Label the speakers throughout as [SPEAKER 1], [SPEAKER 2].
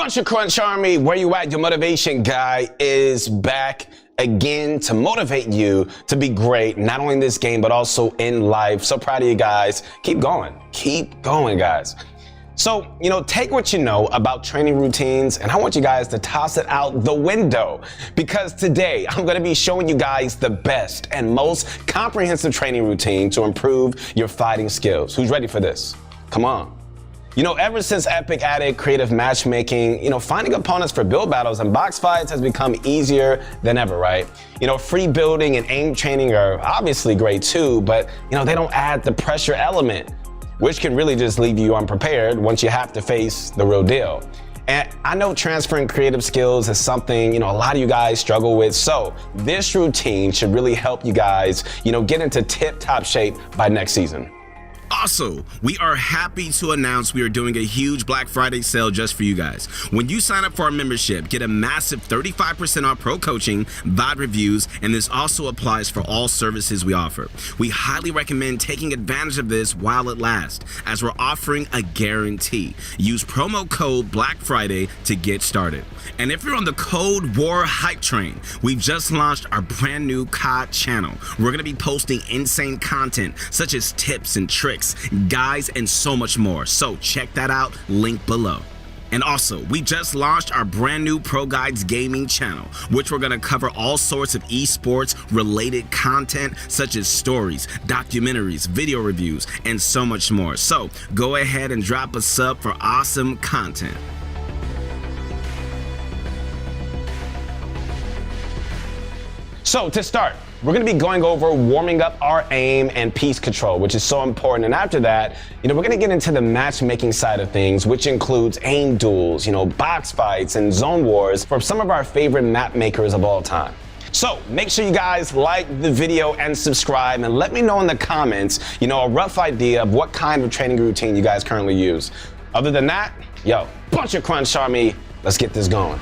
[SPEAKER 1] Bunch of Crunch Army, where you at? Your motivation guy is back again to motivate you to be great, not only in this game, but also in life. So proud of you guys. Keep going. Keep going, guys. So, take what you know about training routines, and I want you guys to toss it out the window, because today I'm going to be showing you guys the best and most comprehensive training routine to improve your fighting skills. Who's ready for this? Come on. Ever since Epic added creative matchmaking, finding opponents for build battles and box fights has become easier than ever, right? Free building and aim training are obviously great too, but, they don't add the pressure element, which can really just leave you unprepared once you have to face the real deal. And I know transferring creative skills is something, a lot of you guys struggle with. So this routine should really help you guys, get into tip-top shape by next season.
[SPEAKER 2] Also, we are happy to announce we are doing a huge Black Friday sale just for you guys. When you sign up for our membership, get a massive 35% off pro coaching, VOD reviews, and this also applies for all services we offer. We highly recommend taking advantage of this while it lasts, as we're offering a guarantee. Use promo code Black Friday to get started. And if you're on the Cold War hype train, we've just launched our brand new COD channel. We're going to be posting insane content such as tips and tricks, guides, and so much more. So check that out, link below. And also, we just launched our brand new Pro Guides gaming channel, which we're gonna cover all sorts of esports related content such as stories, documentaries, video reviews, and so much more. So go ahead and drop a sub for awesome content.
[SPEAKER 1] So to start, we're going to be going over warming up our aim and piece control, which is so important. And after that, we're going to get into the matchmaking side of things, which includes aim duels, box fights and zone wars from some of our favorite map makers of all time. So make sure you guys like the video and subscribe, and let me know in the comments, a rough idea of what kind of training routine you guys currently use. Other than that, bunch of Crunch Army, let's get this going.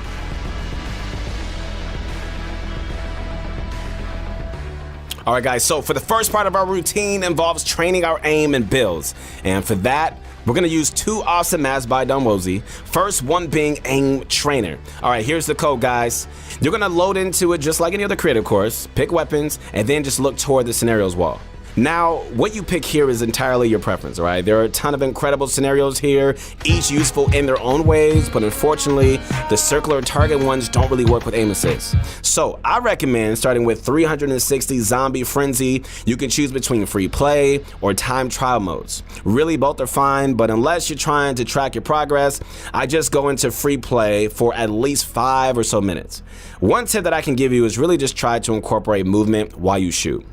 [SPEAKER 2] All right, guys, so for the first part of our routine involves training our aim and builds. And for that, we're going to use two awesome maps by Dunwozy. First one being Aim Trainer. All right, here's the code, guys. You're going to load into it just like any other creative course, pick weapons, and then just look toward the scenarios wall. Now, what you pick here is entirely your preference, all right? There are a ton of incredible scenarios here, each useful in their own ways, but unfortunately, the circular target ones don't really work with aim assist. So I recommend starting with 360 Zombie Frenzy. You can choose between free play or time trial modes. Really, both are fine, but unless you're trying to track your progress, I just go into free play for at least 5 or so minutes. One tip that I can give you is really just try to incorporate movement while you shoot.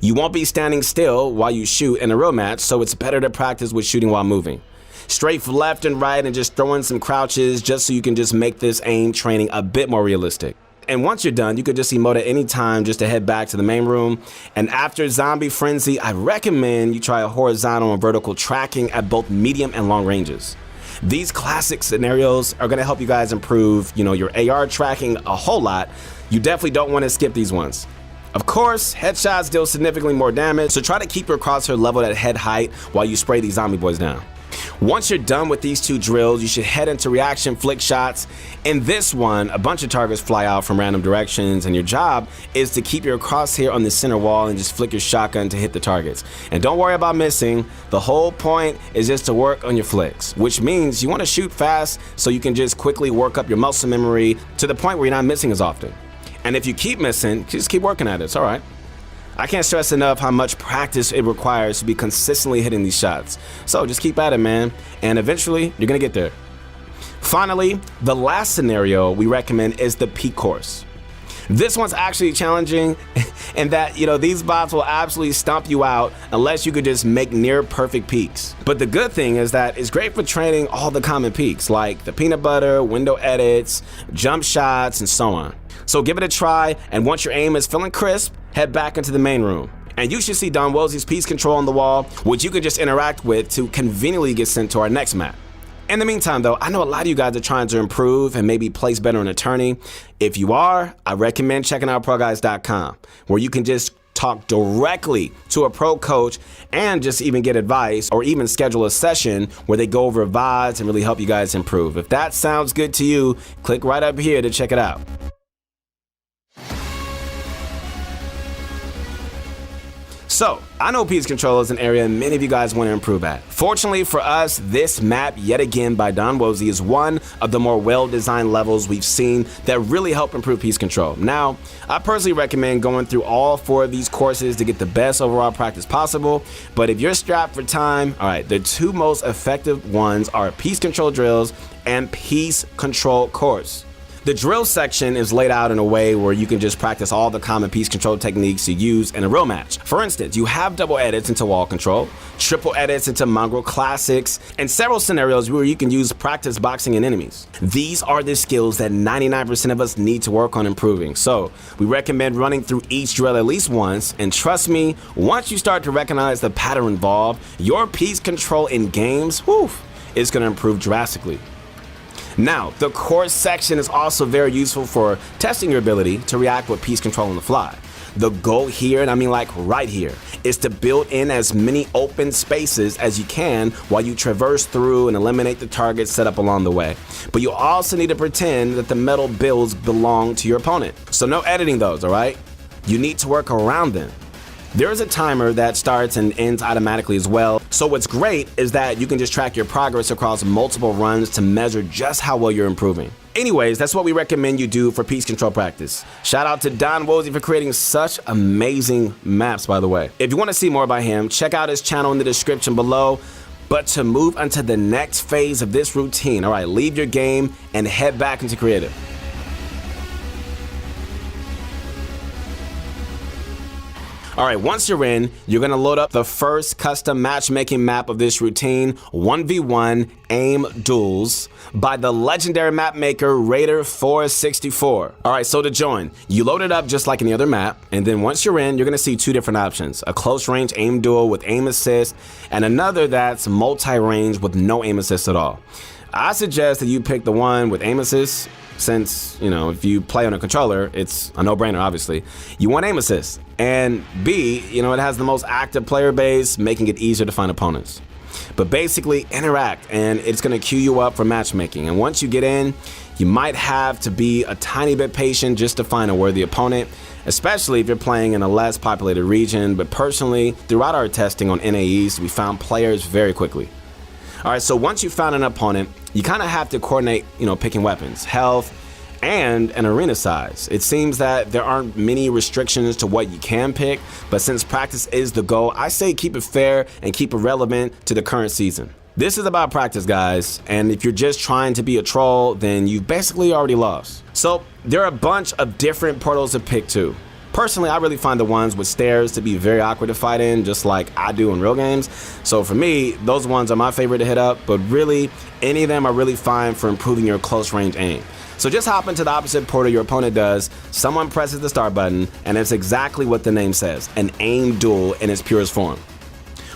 [SPEAKER 2] You won't be standing still while you shoot in a real match, so it's better to practice with shooting while moving. Strafe left and right and just throw in some crouches just so you can just make this aim training a bit more realistic. And once you're done, you could just emote at any time just to head back to the main room. And after Zombie Frenzy, I recommend you try a horizontal and vertical tracking at both medium and long ranges. These classic scenarios are going to help you guys improve, your AR tracking a whole lot. You definitely don't want to skip these ones. Of course, headshots deal significantly more damage, so try to keep your crosshair leveled at head height while you spray these zombie boys down. Once you're done with these two drills, you should head into reaction flick shots. In this one, a bunch of targets fly out from random directions, and your job is to keep your crosshair on the center wall and just flick your shotgun to hit the targets. And don't worry about missing. The whole point is just to work on your flicks, which means you want to shoot fast so you can just quickly work up your muscle memory to the point where you're not missing as often. And if you keep missing, just keep working at it. It's all right. I can't stress enough how much practice it requires to be consistently hitting these shots. So just keep at it, man. And eventually, you're going to get there. Finally, the last scenario we recommend is the peak course. This one's actually challenging in that, these bots will absolutely stomp you out unless you could just make near perfect peaks. But the good thing is that it's great for training all the common peaks like the peanut butter, window edits, jump shots, and so on. So give it a try, and once your aim is feeling crisp, head back into the main room. And you should see Dunwozy's piece control on the wall, which you can just interact with to conveniently get sent to our next map. In the meantime, though, I know a lot of you guys are trying to improve and maybe place better in a tourney. If you are, I recommend checking out ProGuides.com, where you can just talk directly to a pro coach, and just even get advice or even schedule a session where they go over VODs and really help you guys improve. If that sounds good to you, click right up here to check it out. So, I know peace control is an area many of you guys want to improve at. Fortunately for us, this map, yet again by Don Wozy, is one of the more well-designed levels we've seen that really help improve peace control. Now, I personally recommend going through all 4 of these courses to get the best overall practice possible, but if you're strapped for time, all right, the 2 most effective ones are peace control drills and peace control course. The drill section is laid out in a way where you can just practice all the common peace control techniques you use in a real match. For instance, you have double edits into wall control, triple edits into mongrel classics, and several scenarios where you can use practice boxing in enemies. These are the skills that 99% of us need to work on improving. So we recommend running through each drill at least once, and trust me, once you start to recognize the pattern involved, your peace control in games, is going to improve drastically. Now, the course section is also very useful for testing your ability to react with peace control on the fly. The goal here, and I mean like right here, is to build in as many open spaces as you can while you traverse through and eliminate the targets set up along the way. But you also need to pretend that the metal builds belong to your opponent. So no editing those, all right? You need to work around them. There is a timer that starts and ends automatically as well. So what's great is that you can just track your progress across multiple runs to measure just how well you're improving. Anyways, that's what we recommend you do for peace control practice. Shout out to Don Wozy for creating such amazing maps, by the way. If you want to see more by him, check out his channel in the description below. But to move onto the next phase of this routine, all right, leave your game and head back into creative. All right, once you're in, you're gonna load up the first custom matchmaking map of this routine, 1v1 aim duels by the legendary map maker Raider 464. All right, so to join, you load it up just like any other map, and then once you're in, you're gonna see 2 different options, a close range aim duel with aim assist, and another that's multi-range with no aim assist at all. I suggest that you pick the one with aim assist, since, you know, if you play on a controller, it's a no-brainer, obviously. You want aim assist. And B, you know, it has the most active player base, making it easier to find opponents. But basically, interact, and it's gonna queue you up for matchmaking. And once you get in, you might have to be a tiny bit patient just to find a worthy opponent, especially if you're playing in a less populated region. But personally, throughout our testing on NAEs, we found players very quickly. All right, so once you found an opponent, you kind of have to coordinate, you know, picking weapons, health, and an arena size. It seems that there aren't many restrictions to what you can pick, but since practice is the goal, I say keep it fair and keep it relevant to the current season. This is about practice, guys, and if you're just trying to be a troll, then you've basically already lost. So there are a bunch of different portals to pick too. Personally, I really find the ones with stairs to be very awkward to fight in, just like I do in real games. So for me, those ones are my favorite to hit up, but really, any of them are really fine for improving your close range aim. So just hop into the opposite portal your opponent does, someone presses the start button, and it's exactly what the name says, an aim duel in its purest form.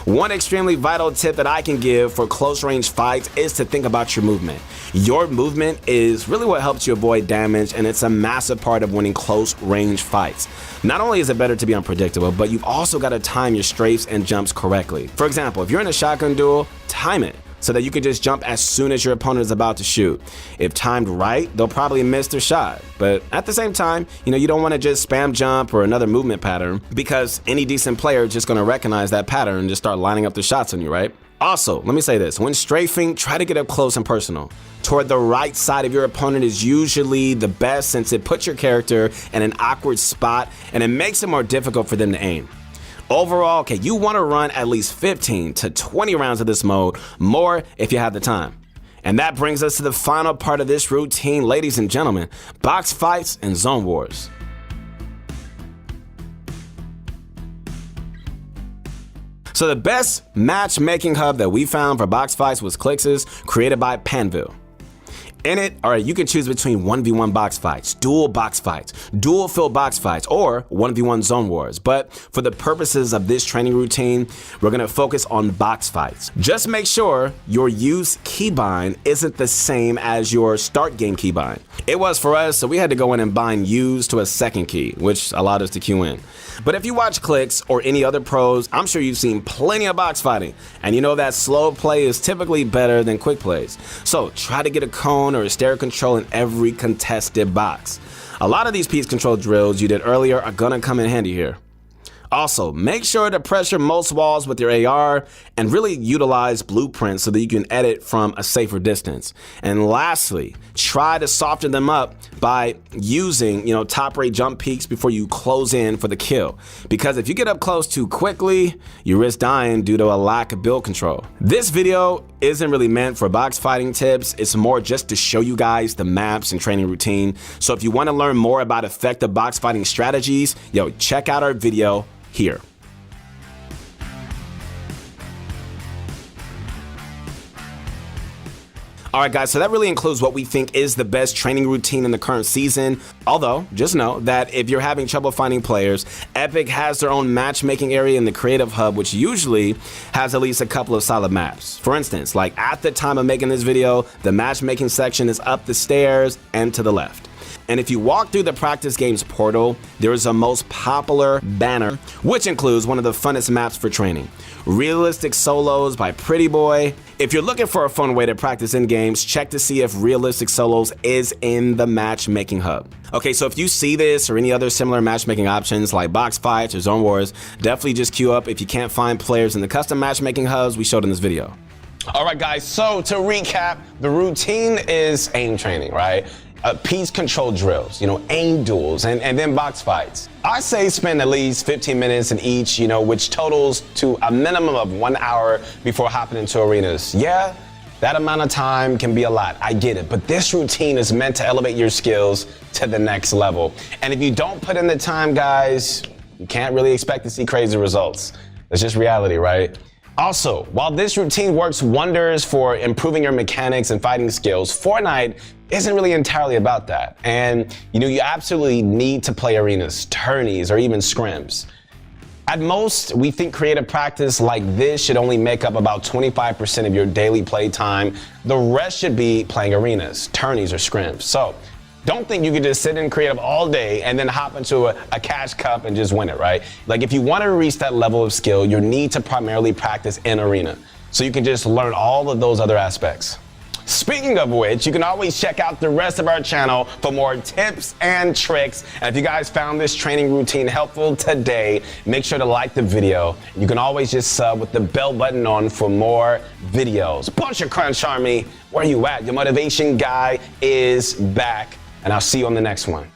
[SPEAKER 2] One extremely vital tip that I can give for close range fights is to think about your movement. Your movement is really what helps you avoid damage, and it's a massive part of winning close range fights. Not only is it better to be unpredictable, but you've also got to time your strafes and jumps correctly. For example, if you're in a shotgun duel, time it so that you can just jump as soon as your opponent is about to shoot. If timed right, they'll probably miss their shot. But at the same time, you know, you don't want to just spam jump or another movement pattern, because any decent player is just going to recognize that pattern and just start lining up the shots on you, right? Also, let me say this, when strafing, try to get up close and personal. Toward the right side of your opponent is usually the best, since it puts your character in an awkward spot and it makes it more difficult for them to aim. Overall, okay, you want to run at least 15 to 20 rounds of this mode, more if you have the time. And that brings us to the final part of this routine, ladies and gentlemen, box fights and zone wars. So the best matchmaking hub that we found for box fights was Clix's, created by Panville. In it, all right, you can choose between 1v1 box fights, dual box fights, dual field box fights, or 1v1 zone wars. But for the purposes of this training routine, we're gonna focus on box fights. Just make sure your use keybind isn't the same as your start game keybind. It was for us, so we had to go in and bind use to a second key, which allowed us to queue in. But if you watch Clicks or any other pros, I'm sure you've seen plenty of box fighting, and you know that slow play is typically better than quick plays. So try to get a cone or a stereo control in every contested box. A lot of these piece control drills you did earlier are gonna come in handy here. Also, make sure to pressure most walls with your AR and really utilize blueprints so that you can edit from a safer distance. And lastly, try to soften them up by using, top rate jump peaks before you close in for the kill. Because if you get up close too quickly, you risk dying due to a lack of build control. This video isn't really meant for box fighting tips. It's more just to show you guys the maps and training routine. So if you want to learn more about effective box fighting strategies, check out our video here. All right, guys, so that really includes what we think is the best training routine in the current season. Although, just know that if you're having trouble finding players, Epic has their own matchmaking area in the Creative Hub, which usually has at least a couple of solid maps. For instance, like at the time of making this video, the matchmaking section is up the stairs and to the left. And if you walk through the practice games portal, there is a most popular banner, which includes one of the funnest maps for training, Realistic Solos by Pretty Boy. If you're looking for a fun way to practice in games, check to see if Realistic Solos is in the matchmaking hub. Okay, so if you see this or any other similar matchmaking options like box fights or zone wars, definitely just queue up if you can't find players in the custom matchmaking hubs we showed in this video.
[SPEAKER 1] All right, guys, so to recap, the routine is aim training, right? Piece control drills, aim duels, and then box fights. I say spend at least 15 minutes in each, which totals to a minimum of 1 hour before hopping into arenas. Yeah, that amount of time can be a lot, I get it, but this routine is meant to elevate your skills to the next level. And if you don't put in the time, guys, you can't really expect to see crazy results. That's just reality, right? Also, while this routine works wonders for improving your mechanics and fighting skills, Fortnite isn't really entirely about that. And you absolutely need to play arenas, tourneys, or even scrims. At most, we think creative practice like this should only make up about 25% of your daily play time. The rest should be playing arenas, tourneys, or scrims. So don't think you can just sit in creative all day and then hop into a cash cup and just win it, right? Like if you want to reach that level of skill, you need to primarily practice in arena so you can just learn all of those other aspects. Speaking of which, you can always check out the rest of our channel for more tips and tricks. And if you guys found this training routine helpful today, make sure to like the video. You can always just sub with the bell button on for more videos. Bunch of Crunch Army, where you at? Your motivation guy is back, and I'll see you on the next one.